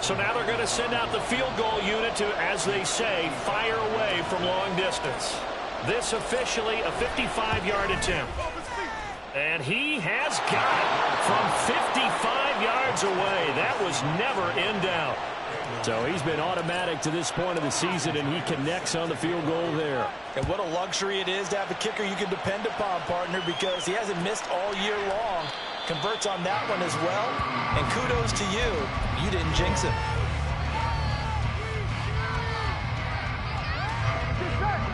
So now they're going to send out the field goal unit to, as they say, fire away from long distance. This officially a 55-yard attempt. And he has got it from 55 yards away. That was never in doubt. So he's been automatic to this point of the season, and he connects on the field goal there. And what a luxury it is to have a kicker you can depend upon, partner, because he hasn't missed all year long. Converts on that one as well. And kudos to you. You didn't jinx him.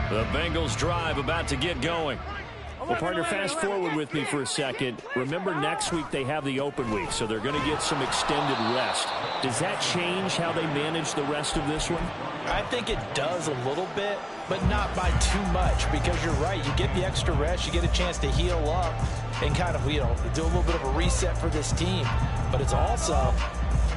The Bengals drive about to get going. Well, partner, fast forward with me for a second. Remember, next week they have the open week, so they're going to get some extended rest. Does that change how they manage the rest of this one? I think it does a little bit, but not by too much, because you're right. You get the extra rest, you get a chance to heal up and kind of, do a little bit of a reset for this team. But it's also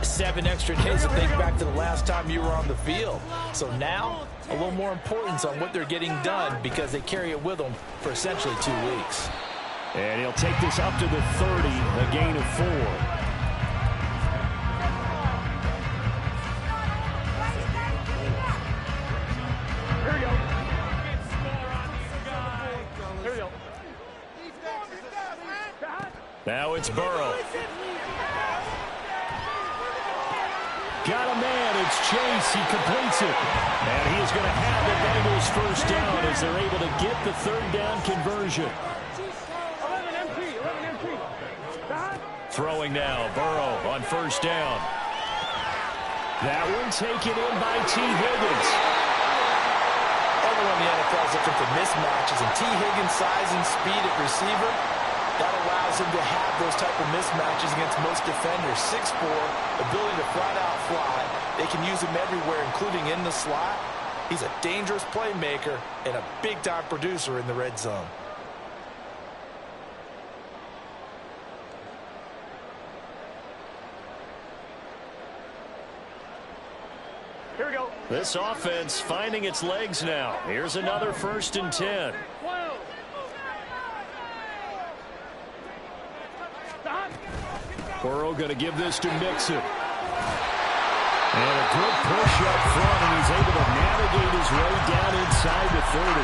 7 extra days to think back to the last time you were on the field. So now, a little more importance on what they're getting done because they carry it with them for essentially 2 weeks. And he'll take this up to the 30, a gain of 4. Here we go. Here we go. Now it's Burrow. Got a man. It's Chase. He completes it. And he is going to have the Bengals first down as they're able to get the third down conversion. 11 MT. Throwing now. Burrow on first down. That one taken in by T. Higgins. Everyone in the NFL is looking for mismatches, and T. Higgins' size and speed at receiver, that allows him to have those type of mismatches against most defenders. 6'4", ability to flat-out fly. They can use him everywhere, including in the slot. He's a dangerous playmaker and a big-time producer in the red zone. Here we go. This offense finding its legs now. Here's another 1st and 10. Burrow going to give this to Mixon. And a good push up front, and he's able to navigate his way down inside the 30.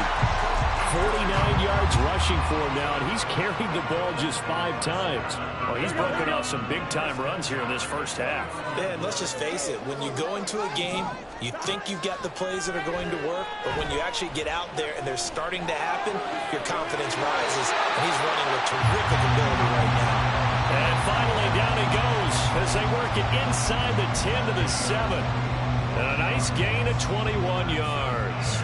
49 yards rushing for him now, and he's carried the ball just 5 times. Well, he's broken off some big-time runs here in this first half. Yeah, and let's just face it, when you go into a game, you think you've got the plays that are going to work, but when you actually get out there and they're starting to happen, your confidence rises, and he's running with terrific ability right now. And finally, down he goes as they work it inside the 10 to the 7. And a nice gain of 21 yards.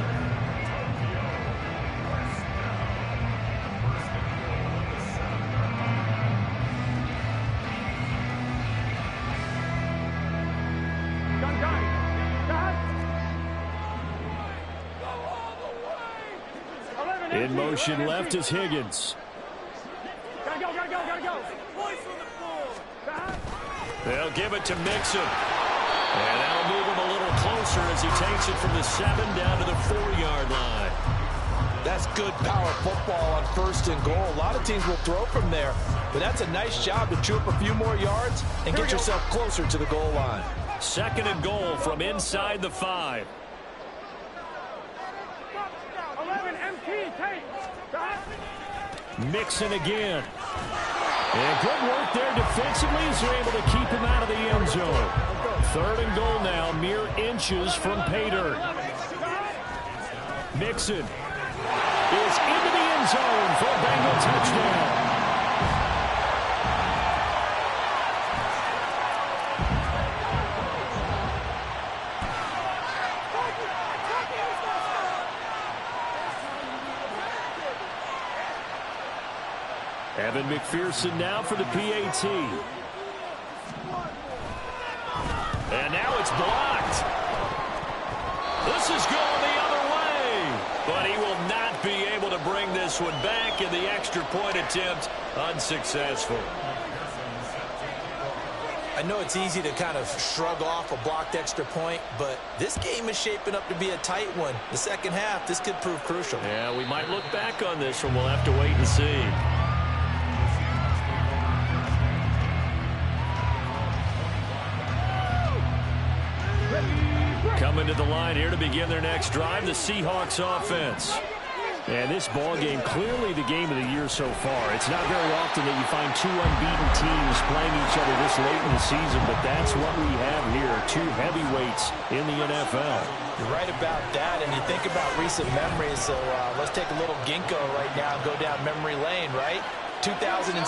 In motion left is Higgins. Gotta go. They'll give it to Mixon. And that'll move him a little closer as he takes it from the 7 down to the 4-yard line. That's good power football on 1st and goal. A lot of teams will throw from there, but that's a nice job to chew up a few more yards and get yourself closer to the goal line. 2nd and goal from inside the 5. 11 MT. Take. Mixon again. And good work there defensively as they're able to keep him out of the end zone. 3rd and goal now, mere inches from pay dirt. Mixon is into the end zone for a Bengal touchdown. Evan McPherson now for the PAT. And now it's blocked. This is going the other way. But he will not be able to bring this one back, and the extra point attempt unsuccessful. I know it's easy to kind of shrug off a blocked extra point, but this game is shaping up to be a tight one. The second half, this could prove crucial. Yeah, we might look back on this one. We'll have to wait and see. Coming to the line here to begin their next drive, the Seahawks offense. And this ball game, clearly the game of the year so far. It's not very often that you find two unbeaten teams playing each other this late in the season, but that's what we have here, two heavyweights in the NFL. You're right about that, and you think about recent memories, so let's take a little ginkgo right now and go down memory lane, right? 2007, 7-0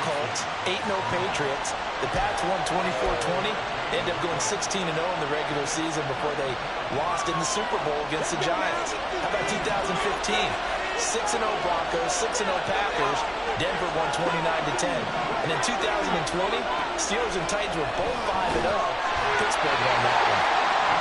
Colts, 8-0 Patriots. The Pats won 24-20. They ended up going 16-0 in the regular season before they lost in the Super Bowl against the Giants. How about 2015? 6-0 Broncos, 6-0 Packers. Denver won 29-10. And in 2020, Steelers and Titans were both 5-0. Pittsburgh won that one.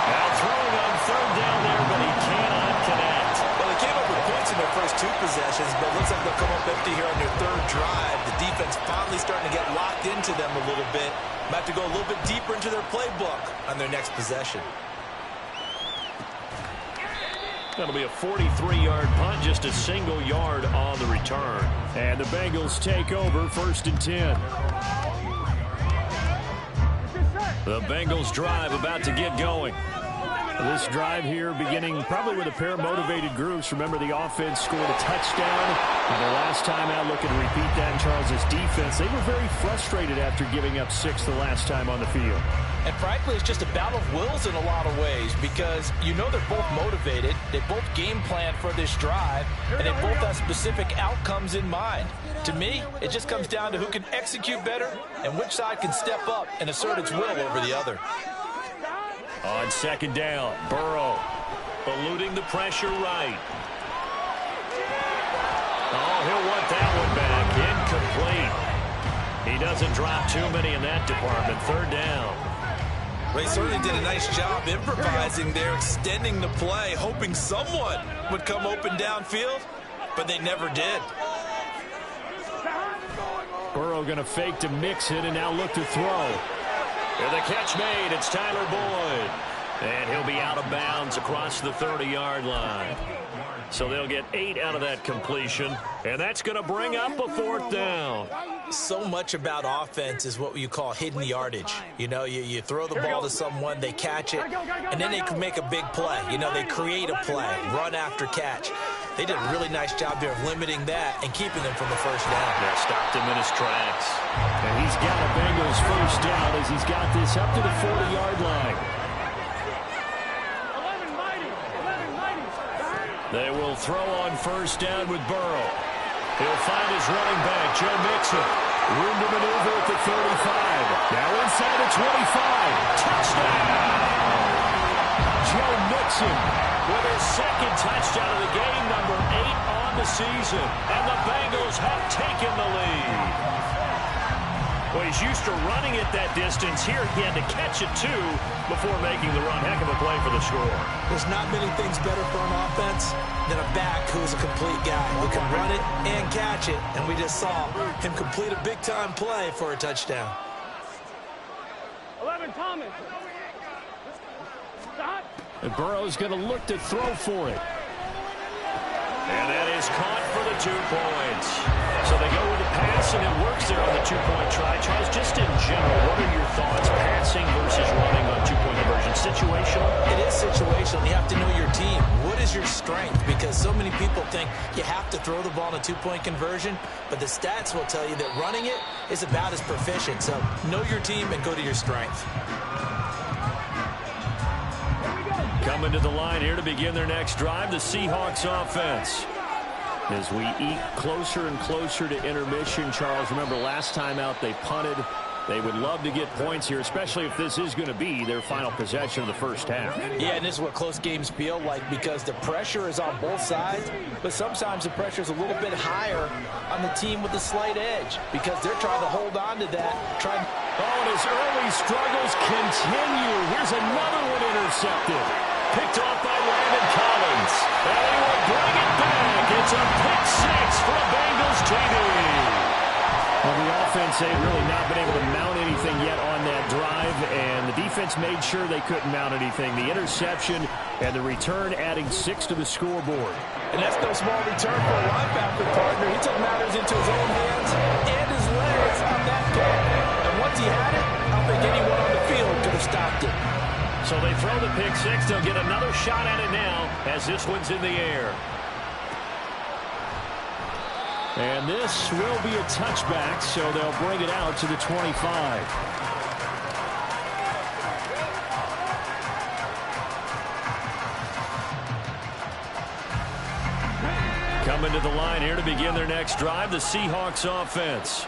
Now throwing on third down there, but he cannot connect. Well, they came up with points in their first two possessions, but it looks like they'll come up empty here on their third drive. The defense finally starting to get locked into them a little bit. Might have to go a little bit deeper into their playbook on their next possession. That'll be a 43-yard punt, just a single yard on the return. And the Bengals take over, 1st and 10. The Bengals drive about to get going. This drive here beginning probably with a pair of motivated groups. Remember, the offense scored a touchdown. And their last time out, looking to repeat that in Charles' defense. They were very frustrated after giving up 6 the last time on the field. And frankly, it's just a battle of wills in a lot of ways because you know they're both motivated. They both game plan for this drive, and they both have specific outcomes in mind. To me, it just comes down to who can execute better and which side can step up and assert its will over the other. On 2nd down, Burrow eluding the pressure right. Oh, he'll want that one back. Incomplete. He doesn't drop too many in that department. 3rd down. They certainly did a nice job improvising there, extending the play, hoping someone would come open downfield, but they never did. Burrow going to fake to mix it and now look to throw. And the catch made. It's Tyler Boyd. And he'll be out of bounds across the 30-yard line. So they'll get 8 out of that completion. And that's going to bring up a 4th down. So much about offense is what you call hidden yardage. You know, you throw the ball to someone, they catch it, and then they can make a big play. You know, they create a play, run after catch. They did a really nice job there of limiting that and keeping them from the first down. Yeah, stopped him in his tracks. And he's got a Bengals first down as he's got this up to the 40-yard line. They will throw on first down with Burrow. He'll find his running back, Joe Mixon. Room to maneuver at the 35. Now inside the 25. Touchdown! Joe Mixon with his 2nd touchdown of the game, number 8 on the season. And the Bengals have taken the lead. Well, he's used to running it that distance. Here he had to catch it, too, before making the run. Heck of a play for the score. There's not many things better for an offense than a back who's a complete guy who can run it and catch it. And we just saw him complete a big-time play for a touchdown. 11, Thomas. Stop. And Burrow's going to look to throw for it. And that is caught for the 2 points. So they go with the pass, and it works there on the 2-point try. Charles, just in general, what are your thoughts, passing versus running on 2-point conversion? Situational? It is situational. You have to know your team. What is your strength? Because so many people think you have to throw the ball in a 2-point conversion, but the stats will tell you that running it is about as proficient. So know your team and go to your strength. Coming to the line here to begin their next drive, the Seahawks offense. As we eke closer and closer to intermission, Charles, remember last time out they punted. They would love to get points here, especially if this is going to be their final possession of the first half. Yeah, and this is what close games feel like because the pressure is on both sides, but sometimes the pressure is a little bit higher on the team with the slight edge because they're trying to hold on to that. And his early struggles continue. Here's another one intercepted. Picked off by Landon Collins. And he will bring it back. It's a pick 6 for a Bengals TD. Well, the offense, they've really not been able to mount anything yet on that drive, and the defense made sure they couldn't mount anything. The interception and the return adding 6 to the scoreboard. And that's no small return for a linebacker partner. He took matters into his own hands and his legs on that play. And once he had it, I don't think anyone on the field could have stopped it. So they throw the pick six. They'll get another shot at it now as this one's in the air. And this will be a touchback, so they'll bring it out to the 25. Coming to the line here to begin their next drive, the Seahawks offense.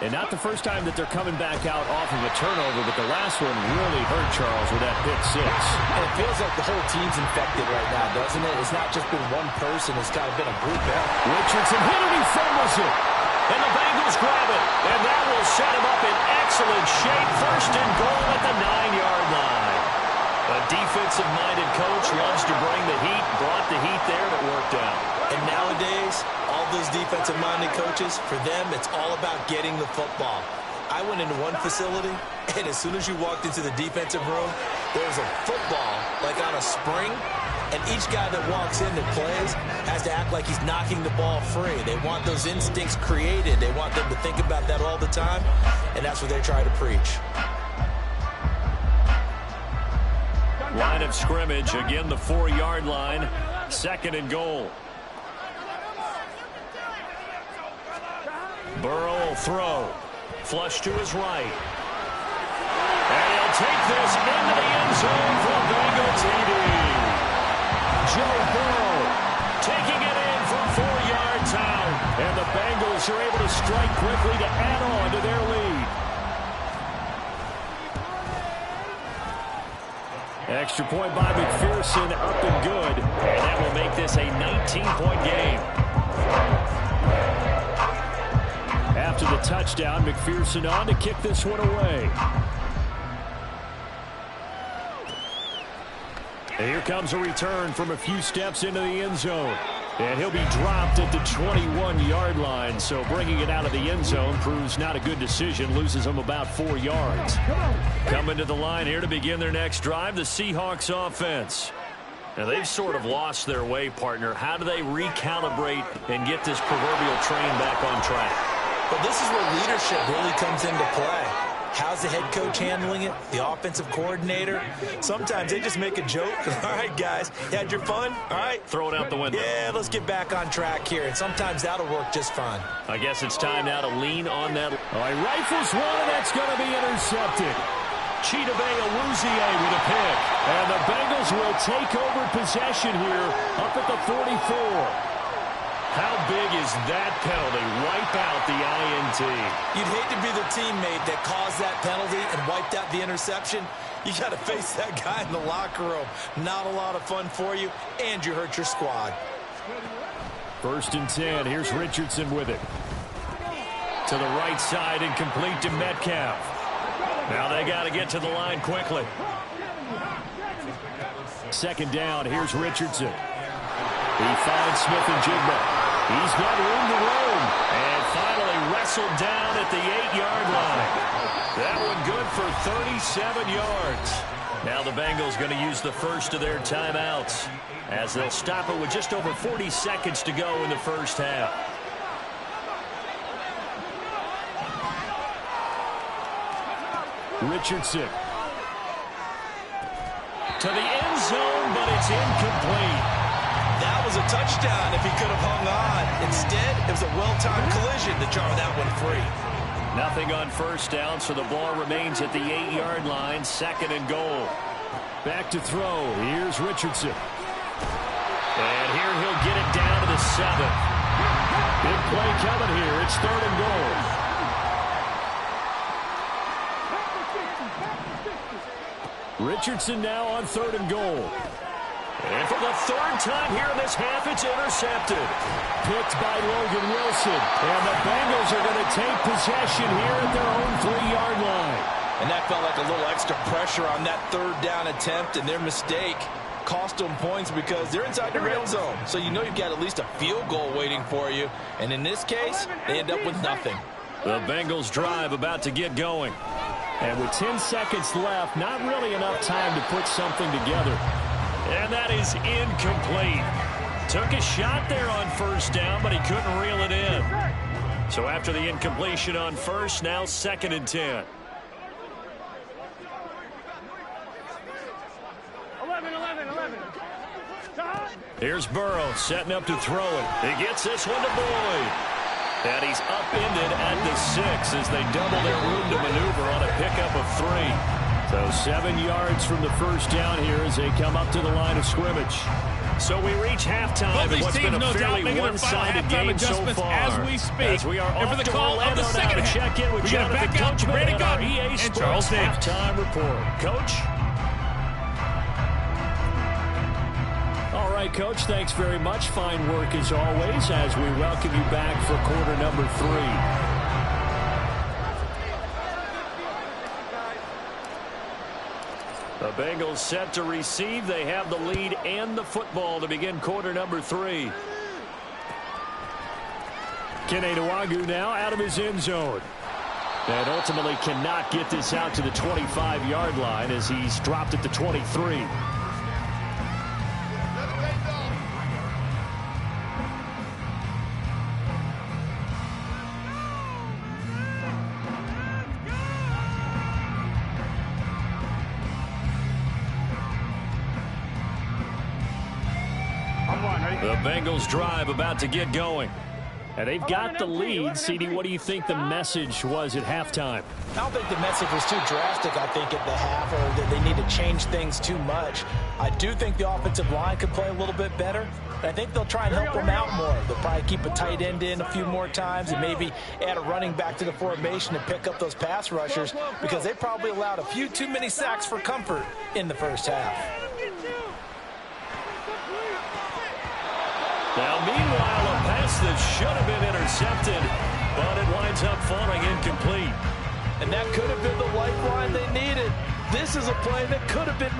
And not the first time that they're coming back out off of a turnover, but the last one really hurt Charles with that pick six. And it feels like the whole team's infected right now, doesn't it? It's not just been one person. It's kind of been a group effort. Richardson hit it, he fumbles it. And the Bengals grab it. And that will set him up in excellent shape. First and goal at the 9-yard line. A defensive-minded coach loves to bring the heat. Brought the heat there, and it worked out. And nowadays, all those defensive-minded coaches, for them, it's all about getting the football. I went into one facility, and as soon as you walked into the defensive room, there was a football, like on a spring, and each guy that walks in that plays has to act like he's knocking the ball free. They want those instincts created. They want them to think about that all the time, and that's what they try to preach. Line of scrimmage, again the 4-yard line, second and goal. Burrow will throw. Flush to his right. And he'll take this into the end zone for a Bengal TD. Joe Burrow taking it in from 4 yards out. And the Bengals are able to strike quickly to add on to their lead. Extra point by McPherson, up and good. And that will make this a 19-point game. After the touchdown, McPherson on to kick this one away. And here comes a return from a few steps into the end zone. And he'll be dropped at the 21-yard line. So bringing it out of the end zone proves not a good decision. Loses him about 4 yards. Coming to the line here to begin their next drive, the Seahawks offense. Now, they've sort of lost their way, partner. How do they recalibrate and get this proverbial train back on track? But this is where leadership really comes into play. How's the head coach handling it? The offensive coordinator? Sometimes they just make a joke. All right, guys, you had your fun? All right. Throw it out the window. Yeah, let's get back on track here. And sometimes that'll work just fine. I guess it's time now to lean on that. All right, rifles one, and that's going to be intercepted. Chidobe Awuzie with a pick. And the Bengals will take over possession here up at the 44. How big is that penalty? Wipe out the INT. You'd hate to be the teammate that caused that penalty and wiped out the interception. You got to face that guy in the locker room. Not a lot of fun for you, and you hurt your squad. First and 10. Here's Richardson with it. To the right side and complete to Metcalf. Now they got to get to the line quickly. Second down. Here's Richardson. He finds Smith-Njigba. He's got room to roam. And finally wrestled down at the 8-yard line. That one good for 37 yards. Now the Bengals going to use the first of their timeouts as they'll stop it with just over 40 seconds to go in the first half. Richardson. To the end zone, but it's incomplete. That was a touchdown if he could have hung on. Instead, it was a well-timed collision to jar that one free. Nothing on first down, so the ball remains at the 8-yard line, second and goal. Back to throw. Here's Richardson. And here he'll get it down to the 7. Big play coming here. It's third and goal. Richardson now on third and goal. And for the third time here in this half, it's intercepted. Picked by Logan Wilson. And the Bengals are going to take possession here at their own 3-yard line. And that felt like a little extra pressure on that third down attempt, and their mistake cost them points because they're inside the red zone. So you know you've got at least a field goal waiting for you. And in this case, they end up with nothing. The Bengals drive about to get going. And with 10 seconds left, not really enough time to put something together. And that is incomplete. Took a shot there on first down, but he couldn't reel it in. So after the incompletion on first, now second and 10. 11. Here's Burrow setting up to throw it. He gets this one to Boyd. And he's upended at the 6 as they double their room to maneuver on a pickup of 3. So 7 yards from the first down here as they come up to the line of scrimmage. So we reach halftime in what's been a fairly one-sided game so far. As we speak, as we are and off for the to call of Orlando the now second to half, check in with we get it Jonathan back out to Coachman Brandon and our Gutton EA and Sports Charles Davis. halftime report. Coach? All right, Coach, thanks very much. Fine work as always as we welcome you back for quarter number 3. The Bengals set to receive. They have the lead and the football to begin quarter number 3. Kene Nwangwu now out of his end zone. And ultimately cannot get this out to the 25-yard line as he's dropped at the 23. The Bengals drive about to get going. And they've got the lead. CD, what do you think the message was at halftime? I don't think the message was too drastic, I think, at the half, or that they need to change things too much. I do think the offensive line could play a little bit better. I think they'll try and help them out more. They'll probably keep a tight end in a few more times and maybe add a running back to the formation and pick up those pass rushers because they probably allowed a few too many sacks for comfort in the first half. Now, meanwhile, a pass that should have been intercepted, but it winds up falling incomplete. And that could have been the lifeline they needed. This is a play that could have been